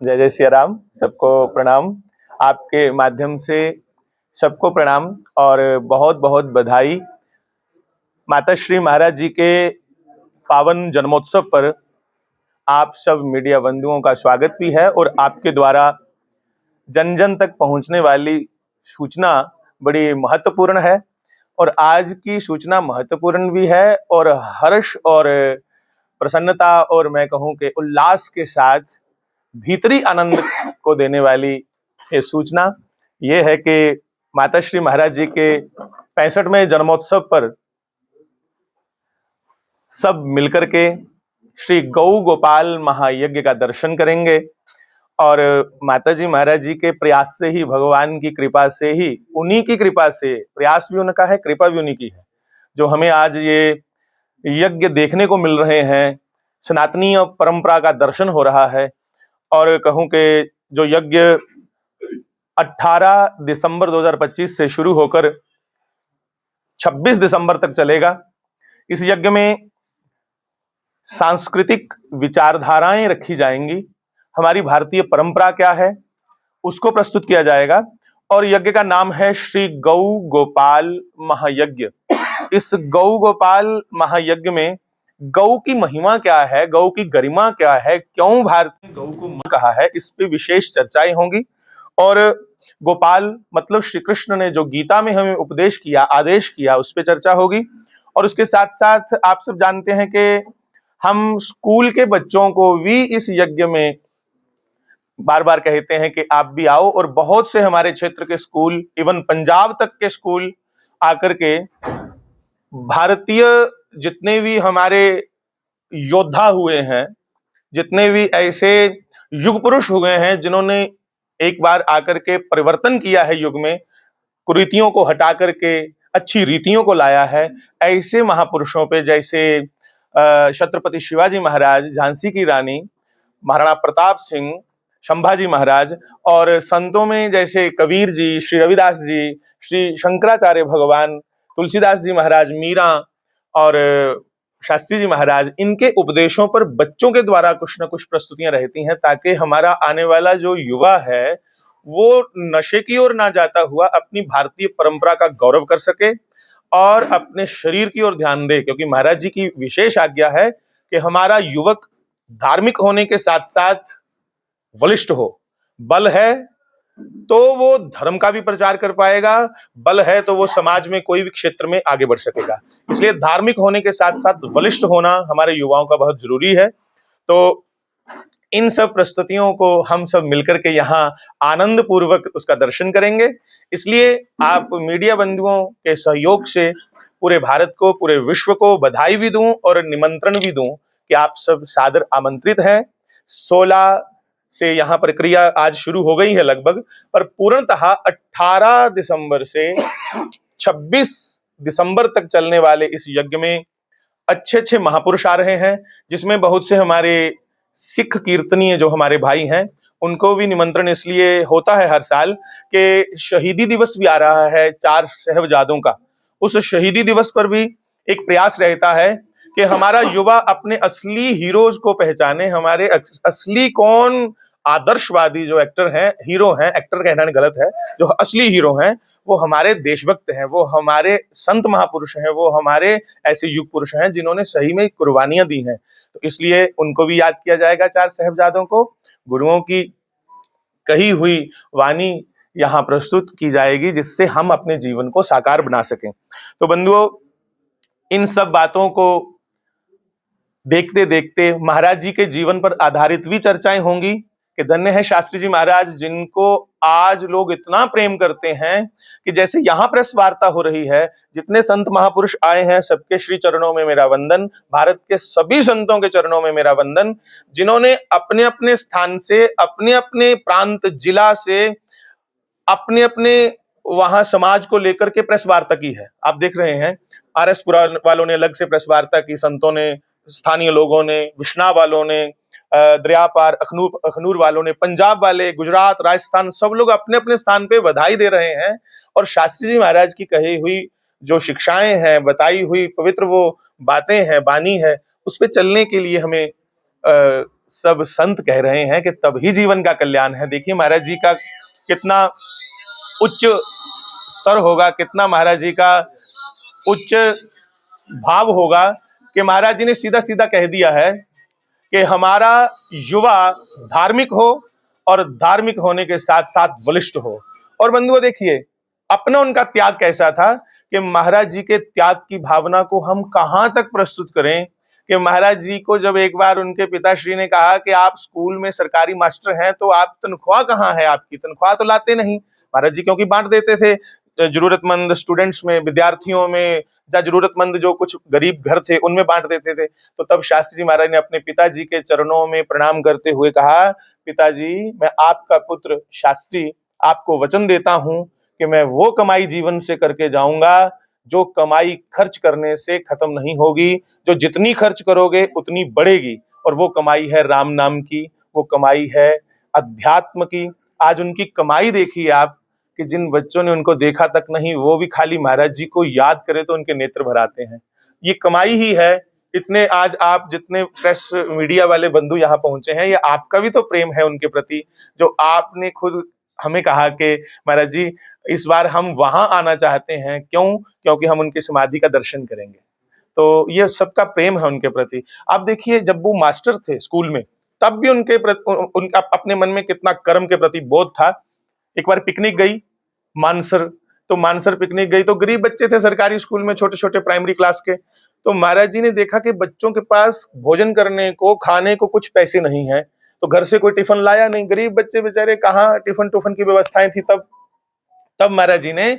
जय जय सिया राम। सबको प्रणाम। आपके माध्यम से सबको प्रणाम और बहुत बहुत बधाई। माता श्री महाराज जी के पावन जन्मोत्सव पर आप सब मीडिया बंधुओं का स्वागत भी है और आपके द्वारा जन जन तक पहुंचने वाली सूचना बड़ी महत्वपूर्ण है और आज की सूचना महत्वपूर्ण भी है और हर्ष और प्रसन्नता और मैं कहूं कि उल्लास के साथ भीतरी आनंद को देने वाली ये सूचना ये है कि माता श्री महाराज जी के 65वें जन्मोत्सव पर सब मिलकर के श्री गौ गोपाल महायज्ञ का दर्शन करेंगे और माता जी महाराज जी के प्रयास से ही, भगवान की कृपा से ही, उन्हीं की कृपा से, प्रयास भी उनका है, कृपा भी उन्हीं की है, जो हमें आज ये यज्ञ देखने को मिल रहे हैं। सनातनीय परंपरा का दर्शन हो रहा है और कहूं कि जो यज्ञ 18 दिसंबर 2025 से शुरू होकर 26 दिसंबर तक चलेगा। इस यज्ञ में सांस्कृतिक विचारधाराएं रखी जाएंगी, हमारी भारतीय परंपरा क्या है उसको प्रस्तुत किया जाएगा और यज्ञ का नाम है श्री गौ गोपाल महायज्ञ। इस गौ गोपाल महायज्ञ में गौ की महिमा क्या है, गौ की गरिमा क्या है, क्यों भारत ने गौ को मां कहा है, इस पे विशेष चर्चाएं होंगी। और गोपाल मतलब श्री कृष्ण ने जो गीता में हमें उपदेश किया, आदेश किया, उस पे चर्चा होगी। और उसके साथ साथ आप सब जानते हैं कि हम स्कूल के बच्चों को भी इस यज्ञ में बार बार कहते हैं कि आप भी आओ और बहुत से हमारे क्षेत्र के स्कूल, इवन पंजाब तक के स्कूल आकर के भारतीय जितने भी हमारे योद्धा हुए हैं, जितने भी ऐसे युग पुरुष हुए हैं जिन्होंने एक बार आकर के परिवर्तन किया है युग में, कुरीतियों को हटा करके अच्छी रीतियों को लाया है, ऐसे महापुरुषों पे जैसे छत्रपति शिवाजी महाराज, झांसी की रानी, महाराणा प्रताप सिंह, संभाजी महाराज और संतों में जैसे कबीर जी, श्री रविदास जी, श्री शंकराचार्य भगवान, तुलसीदास जी महाराज, मीरा और शास्त्री जी महाराज, इनके उपदेशों पर बच्चों के द्वारा कुछ न कुछ प्रस्तुतियां रहती हैं ताकि हमारा आने वाला जो युवा है वो नशे की ओर ना जाता हुआ अपनी भारतीय परंपरा का गौरव कर सके और अपने शरीर की ओर ध्यान दे, क्योंकि महाराज जी की विशेष आज्ञा है कि हमारा युवक धार्मिक होने के साथ साथ बलिष्ठ हो। बल है तो वो धर्म का भी प्रचार कर पाएगा, बल है तो वो समाज में कोई भी क्षेत्र में आगे बढ़ सकेगा। इसलिए धार्मिक होने के साथ साथ बलिष्ठ होना हमारे युवाओं का बहुत जरूरी है। तो इन सब प्रस्तुतियों को हम सब मिलकर के यहाँ आनंद पूर्वक उसका दर्शन करेंगे। इसलिए आप मीडिया बंधुओं के सहयोग से पूरे भारत को, पूरे विश्व को बधाई भी दूं और निमंत्रण भी दूं कि आप सब सादर आमंत्रित हैं। 16 से यहाँ प्रक्रिया आज शुरू हो गई है लगभग, पर पूर्णतः 18 दिसंबर से 26 दिसंबर तक चलने वाले इस यज्ञ में अच्छे अच्छे महापुरुष आ रहे हैं, जिसमें बहुत से हमारे सिख कीर्तनीय जो हमारे भाई हैं उनको भी निमंत्रण इसलिए होता है हर साल कि शहीदी दिवस भी आ रहा है 4 साहिबजादों का। उस शहीदी दिवस पर भी एक प्रयास रहता है कि हमारा युवा अपने असली हीरोज को पहचाने, हमारे असली कौन आदर्शवादी जो एक्टर हैं, हीरो हैं, एक्टर कहना गलत है, जो असली हीरो हैं वो हमारे देशभक्त हैं, वो हमारे संत महापुरुष हैं, वो हमारे ऐसे युग पुरुष हैं जिन्होंने सही में कुर्बानियां दी हैं। तो इसलिए उनको भी याद किया जाएगा, 4 साहिबजादों को। गुरुओं की कही हुई वाणी यहाँ प्रस्तुत की जाएगी जिससे हम अपने जीवन को साकार बना सकें। तो बंधुओं, इन सब बातों को देखते देखते महाराज जी के जीवन पर आधारित भी चर्चाएं होंगी कि धन्य है शास्त्री जी महाराज जिनको आज लोग इतना प्रेम करते हैं कि जैसे यहाँ प्रेस वार्ता हो रही है, जितने संत महापुरुष आए हैं सबके श्री चरणों में मेरा वंदन, भारत के सभी संतों के चरणों में मेरा वंदन, जिन्होंने अपने अपने स्थान से, अपने अपने प्रांत जिला से, अपने अपने वहां समाज को लेकर के प्रेस वार्ता की है। आप देख रहे हैं RS पुरा वालों ने अलग से प्रेस वार्ता की, संतों ने, स्थानीय लोगों ने, विश्नाव वालों ने, दरिया पार अखनूर वालों ने, पंजाब वाले, गुजरात, राजस्थान, सब लोग अपने अपने स्थान पे बधाई दे रहे हैं और शास्त्री जी महाराज की कही हुई जो शिक्षाएं हैं, बताई हुई पवित्र वो बातें हैं, बानी है, उस पे चलने के लिए हमें सब संत कह रहे हैं कि तभी जीवन का कल्याण है। देखिए महाराज जी का कितना उच्च स्तर होगा, कितना महाराज जी का उच्च भाव होगा कि महाराज जी ने सीधा सीधा कह दिया है कि हमारा युवा धार्मिक हो और धार्मिक होने के साथ साथ बलिष्ठ हो। और बंधुओं देखिए अपना उनका त्याग कैसा था कि महाराज जी के त्याग की भावना को हम कहां तक प्रस्तुत करें कि महाराज जी को जब एक बार उनके पिताश्री ने कहा कि आप स्कूल में सरकारी मास्टर हैं तो आप तनख्वाह कहाँ है, आपकी तनख्वाह तो लाते नहीं। महाराज जी क्योंकि बांट देते थे जरूरतमंद स्टूडेंट्स में, विद्यार्थियों में, या जरूरतमंद जो कुछ गरीब घर थे उनमें बांट देते थे। तो तब शास्त्री जी महाराज ने अपने पिताजी के चरणों में प्रणाम करते हुए कहा, पिताजी मैं आपका पुत्र शास्त्री आपको वचन देता हूं कि मैं वो कमाई जीवन से करके जाऊंगा जो कमाई खर्च करने से खत्म नहीं होगी, जो जितनी खर्च करोगे उतनी बढ़ेगी। और वो कमाई है राम नाम की, वो कमाई है अध्यात्म की। आज उनकी कमाई देखिए आप कि जिन बच्चों ने उनको देखा तक नहीं वो भी खाली महाराज जी को याद करे तो उनके नेत्र भर आते हैं। ये कमाई ही है। इतने आज आप जितने प्रेस मीडिया वाले बंधु यहाँ पहुंचे हैं, ये आपका भी तो प्रेम है उनके प्रति, जो आपने खुद हमें कहा कि महाराज जी इस बार हम वहां आना चाहते हैं। क्यों? क्योंकि हम उनकी समाधि का दर्शन करेंगे। तो ये सबका प्रेम है उनके प्रति। आप देखिए जब वो मास्टर थे स्कूल में तब भी उनके उनका अपने मन में कितना कर्म के प्रति बोध था। एक बार पिकनिक गई मानसर, तो मानसर पिकनिक गई तो गरीब बच्चे थे सरकारी स्कूल में, छोटे छोटे प्राइमरी क्लास के। तो महाराज जी ने देखा कि बच्चों के पास भोजन करने को, खाने को कुछ पैसे नहीं है, तो घर से कोई टिफिन लाया नहीं। गरीब बच्चे बेचारे कहाँ टिफिन टूफन की व्यवस्थाएं थी तब महाराज जी ने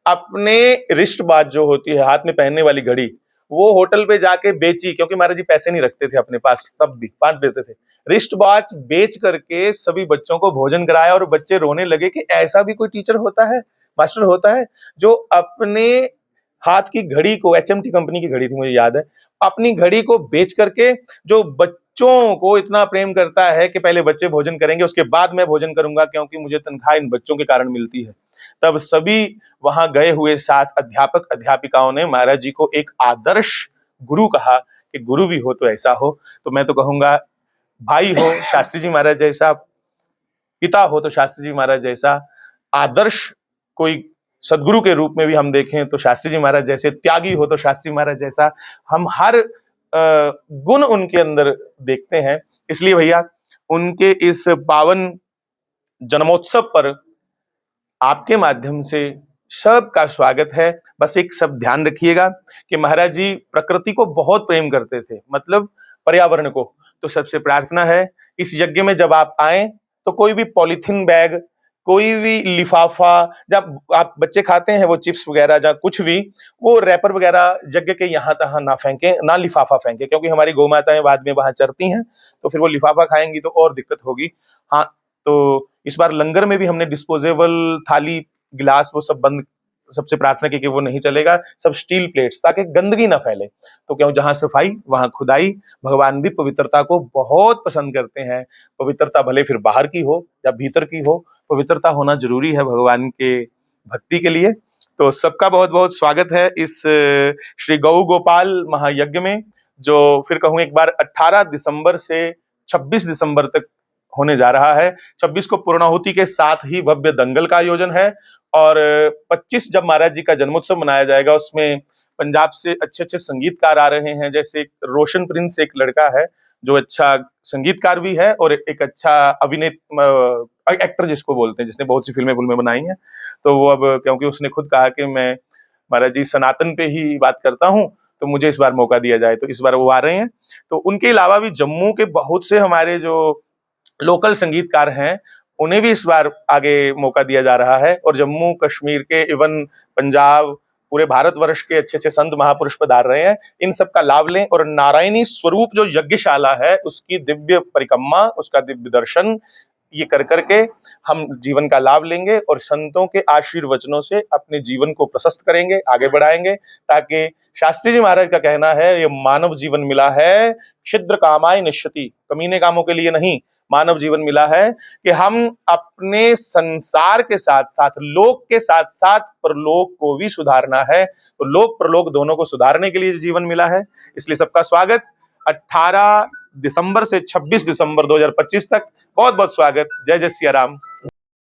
अपने रिस्ट वॉच जो होती है हाथ में पहनने वाली घड़ी, वो होटल पे जाके बेची, क्योंकि महाराज जी पैसे नहीं रखते थे अपने पास, तब भी बांट देते थे। रिस्ट वॉच बेच करके सभी बच्चों को भोजन कराया और बच्चे रोने लगे कि ऐसा भी कोई टीचर होता है, मास्टर होता है, जो अपने हाथ की घड़ी को, एचएमटी कंपनी की घड़ी थी मुझे याद है, अपनी घड़ी को बेच करके जो बच्चों को इतना प्रेम करता है कि पहले बच्चे भोजन करेंगे उसके बाद मैं भोजन करूंगा क्योंकि मुझे तनख्वाह इन बच्चों के कारण मिलती है। तब सभी वहां गए हुए 7 अध्यापक अध्यापिकाओं ने महाराज जी को एक आदर्श गुरु कहा कि गुरु भी हो तो ऐसा हो। तो मैं तो कहूंगा भाई हो शास्त्री जी महाराज जैसा, पिता हो तो शास्त्री जी महाराज जैसा, आदर्श कोई सदगुरु के रूप में भी हम देखें तो शास्त्री जी महाराज जैसे, त्यागी हो तो शास्त्री महाराज जैसा, हम हर गुण उनके अंदर देखते हैं। इसलिए भैया उनके इस पावन जन्मोत्सव पर आपके माध्यम से सबका स्वागत है। बस एक सब ध्यान रखिएगा कि महाराज जी प्रकृति को बहुत प्रेम करते थे, मतलब पर्यावरण को। तो सबसे प्रार्थना है इस यज्ञ में जब आप आए तो कोई भी पॉलीथीन बैग, कोई भी लिफाफा, जब आप बच्चे खाते हैं वो चिप्स वगैरह या कुछ भी, वो रैपर वगैरह यज्ञ के यहाँ तहाँ ना फेंके, ना लिफाफा फेंके, क्योंकि हमारी गौ माताएं बाद में वहां चरती हैं तो फिर वो लिफाफा खाएंगी तो और दिक्कत होगी। हाँ, तो इस बार लंगर में भी हमने डिस्पोजेबल थाली गिलास वो सब बंद, सबसे प्रार्थना की कि वो नहीं चलेगा, सब स्टील प्लेट्स, ताकि गंदगी ना फैले। तो क्यों, जहां सफाई वहां खुदाई। भगवान भी पवित्रता को बहुत पसंद करते हैं। पवित्रता भले फिर बाहर की हो या भीतर की हो, पवित्रता होना जरूरी है भगवान के भक्ति के लिए। तो सबका बहुत बहुत स्वागत है इस श्री गौ गोपाल महायज्ञ में, जो फिर कहूं एक बार 18 दिसंबर से 26 दिसंबर तक होने जा रहा है। 26 को पूर्णाहुति के साथ ही भव्य दंगल का आयोजन है और 25 जब महाराज जी का जन्मोत्सव मनाया जाएगा उसमें पंजाब से अच्छे अच्छे संगीतकार आ रहे हैं। जैसे रोशन प्रिंस एक लड़का है जो अच्छा संगीतकार भी है और एक अच्छा अभिनेता, एक्टर जिसको बोलते हैं, जिसने बहुत सी फिल्में बनाई हैं। तो वो अब क्योंकि उसने खुद कहा कि मैं महाराज जी सनातन पे ही बात करता हूँ तो मुझे इस बार मौका दिया जाए, तो इस बार वो आ रहे हैं। तो उनके अलावा भी जम्मू के बहुत से हमारे जो लोकल संगीतकार हैं उन्हें भी इस बार आगे मौका दिया जा रहा है। और जम्मू कश्मीर के, इवन पंजाब, पूरे भारतवर्ष के अच्छे अच्छे संत महापुरुष पधार रहे हैं। इन सब का लाभ लें और नारायणी स्वरूप जो यज्ञशाला है उसकी दिव्य परिक्रमा, उसका दिव्य दर्शन ये कर करके हम जीवन का लाभ लेंगे और संतों के आशीर्वचनों से अपने जीवन को प्रशस्त करेंगे, आगे बढ़ाएंगे, ताकि शास्त्री जी महाराज का कहना है ये मानव जीवन मिला है क्षुद्र कामाय निश्चिति, कमीने कामों के लिए नहीं, मानव जीवन मिला है कि हम अपने संसार के साथ साथ, लोक के साथ साथ परलोक को भी सुधारना है। तो लोक परलोक दोनों को सुधारने के लिए जीवन मिला है। इसलिए सबका स्वागत। 18 दिसंबर से 26 दिसंबर 2025 तक। बहुत बहुत स्वागत। जय जय सिया राम।